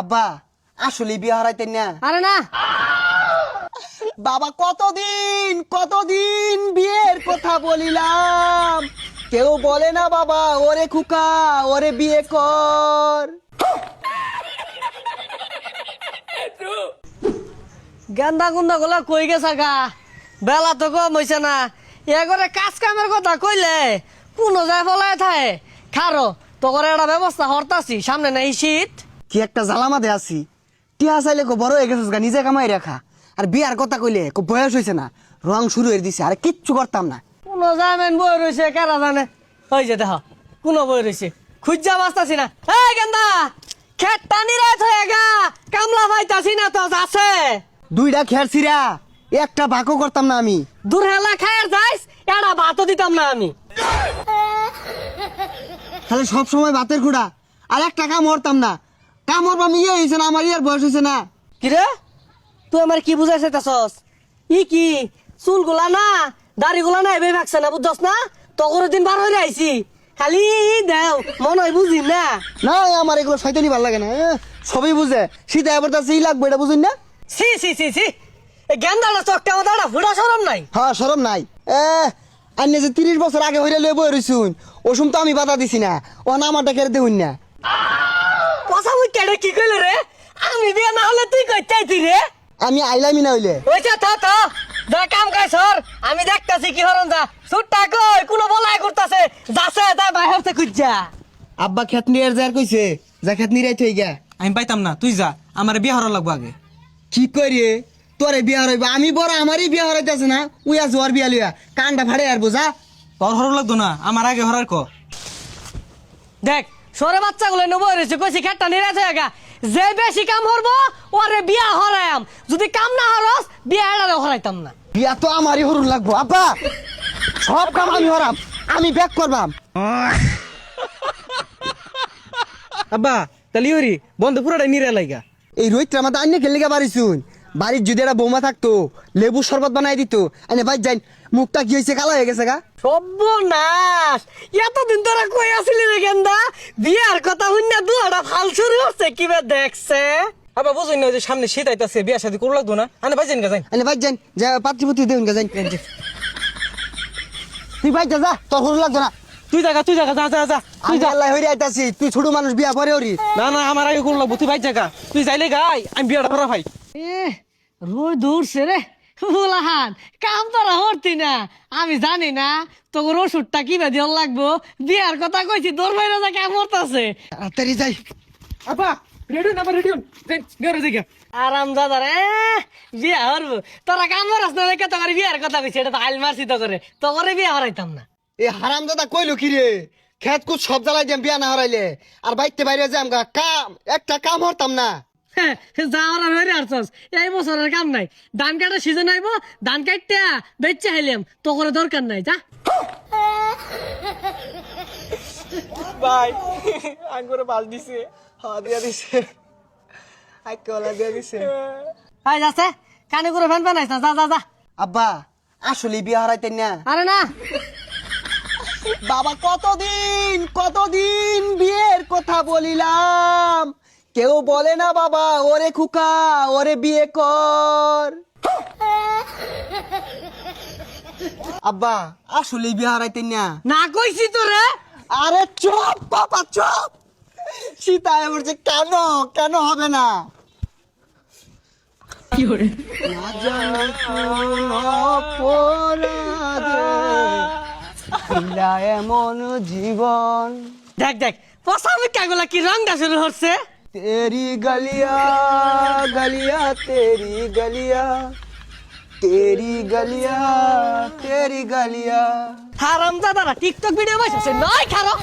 আব্বা আসলে বিয়ে হারাইতেন না? আরে না, বাবা কতদিন বিয়ের কথা বলিলাম, কেউ বলে না বাবা ওরে খুকা ওরে বিয়ে কর। গেন্দা গুন্দা গুলা কই গেছা গা, বেলা তো কম হইছে না। এ করে কাজ কামের কথা কইলে কোনো যায় ফলায় থাকে। খারো তো করে একটা ব্যবস্থা হরতাছি, সামনে নাই শীত। কি একটা জ্বালামাতে আছি, টিয়া চাইলে কো বড় হয়ে গেছিস গা, নিজে কামাই রাখা। আর বিয়ার কথা কইলে কো বয়স হয়েছে না, রং শুরু হয়ে দিছে, আর কিচ্ছু করতাম না। কোনো জামেন বই রয়েছে কারা জানে। ওই যে দেখ কোনো বই রয়েছে, খুঁজা বাঁচতাছি না। এই গেন্দা খেত টানি রাত হয়ে গা, কামলা পাইতাছি না তো আছে। দুইটা খের ছিরা একটা ভাগও করতাম না আমি। দূর হেলা খায়ের যাইস, এটা ভাতও দিতাম না আমি। তাহলে সব সময় ভাতের খুঁড়া, আর একটা কাম করতাম না। কাম করবাম ইয়ে হয়েছে না, আমার ইয়ার বয়স হয়েছে না। কিরে তুই আমার কি বুঝাইছে তাছস? ই কি চুলগুলা না দাড়িগুলা না এভাবে ভাগছে না, বুঝছস না? তগর দিন বার হয়ে আইছি, খালি দেও মন হয় বুঝি না। না আমার এগুলো শয়তানি ভালো লাগে না। সবই বুঝে শীতে এবার তার সেই লাগবে, এটা বুঝুন না। সি সি সি সি গেন্দাটা চকটা আমার দাঁড়া ফুটা সরম নাই। হ্যাঁ সরম নাই। আন্নে যে 30 বছর আগে হইলে লয়ে বই রইছুন, ওসুম তো আমি বাধা দিছি না। ও না আমারটা কেড়ে দেউন না। কথা মুই কেডে কি কইলে রে? আমি বিয়া না হলে তুই কই চাইতি রে? আমি আইলামি না হইলে। ওইটা তো যা কাম কাজ সর, আমি দেখতাছি কি হরন যা। সুটটা কই কোন বলাই করতাছে, যাছে তা বাইরে খুঁজা। আব্বা খেত নিয়ে যার কইছে, যা খেত নিয়ে রাইতে গা। আমি পাইতাম না, তুই যা, আমার বিয়ে হওয়ার লাগবো আগে। কি করি তোরে বিয়া হইব? আমি বড়, আমারই বিয়া হরাইতেছে না। উইয়া জোয়ার বিয়া লইয়া কানটা ফাড়ে আর বোঝা। তোর হরর লাগতো না, আমার আগে হরার ক। দেখ সরে বাচ্চাগুলো নেবো রয়েছে, কইছি খেটটা নিরাজ হয়ে গা। যে বেশি কাম হরবো ওরে বিয়া হরায়াম, যদি কাম না হরস বিয়া এড়ারে হরাইতাম না। বিয়া তো আমারই হরুন লাগবো আব্বা। সব কাম আমি হরাম, আমি ব্যাক করবাম। আব্বা তাহলে ওরি বন্ধ পুরাটাই নিরে লাইগা। এই রোহিতটা আমাদের আইনে খেলে গা বাড়িছুন। বাড়ির যদি একটা বৌমা থাকতো, লেবু শরবত বানাই দিত। আইনে ভাই যাই, মুখটা কি হয়েছে, কালো হয়ে গেছে গা। সর্বনাশ, এতদিন তোরা কই আসলি রে গেন্দা? বিয়ার কথা হইনা দুয়াটা ফাল শুরু হচ্ছে কিবা দেখছে। আব্বা বুঝুন না যে সামনে শীত আইতাছে, বিয়া শাদি করু লাগতো না। আনে ভাই যাই যাই। আইনে ভাই যাই, যা পাত্রীপত্রী দেউন গা যাই। তুই ভাই যা, তোর হরু লাগতো না। তুই জায়গা যা যা যা তুই তুই যা। আল্লাহ হইরে আইতাছি, তুই ছোট মানুষ বিয়া পরে ওরি। না না আমার আগে করু লাগবো, তুই ভাই জায়গা তুই যাইলে গাই, আমি বিয়াটা করা ভাই। এ রোজ দৌড়ছে রে ফুলাহান, কাম তোরা হরতি না। আমি জানি না তোর ওষুধটা কিবা দিয়ে লাগবো। বিয়ার কথা কইছি তোর বাইরে যা কাম হরতাছে। তাড়াতাড়ি যাই। আব্বা রেডিও না, রেডিও বিয়ার জায়গা। আরাম দাদা রে বিয়া হরবো, তোরা কাম হরস না রেখে তোমার বিয়ার কথা কইছি, এটা তো আইল মারছি তো করে, তো করে বিয়া হরাইতাম না। এ হারাম দাদা কইলো কি রে, খেত কুত সব জ্বালাই দিম বিয়া না হারাইলে। আর বাইতে বাইরে যাম গা, কাম একটা কাম হরতাম না। যাওয়ার আর হইরে আরছস, এই বছরের কাম নাই। ধান কাটার সিজন আইবো, ধান কাটতে বেচে হাইলাম, তো করে দরকার নাই যা। ভাই আঙ্গুরে বাল দিছে। হ্যাঁ দিয়া দিছে, আইকলা দিয়া দিছে। আই যাচ্ছে কানে করে ফ্যান ফ্যান আইস না, যা যা যা। আব্বা আসলে বিয়া হারাইতেন না? আরে না, বাবা কতদিন বিয়ের কথা বলিলাম, কেউ বলে না বাবা ওরে খুকা ওরে বিয়ে কর। আব্বা আসলে বিয়ে হারাইতেন না? না কইছি তো রে। আরে চুপ বাবা চুপ। সীতা বলছে কেন কেন হবে না? না জানো কোন অপরাধে দিলা এমন জীবন। দেখ দেখ পচা মিথ্যাগুলা কি রংটা শুরু হচ্ছে। তেরি গলিয়া গলিয়া তেরি গলিয়া, তেরি গলিয়া তেরি গলিয়া। হারাম দাদারা টিকটক ভিডিও বানাইছে নয় খারো।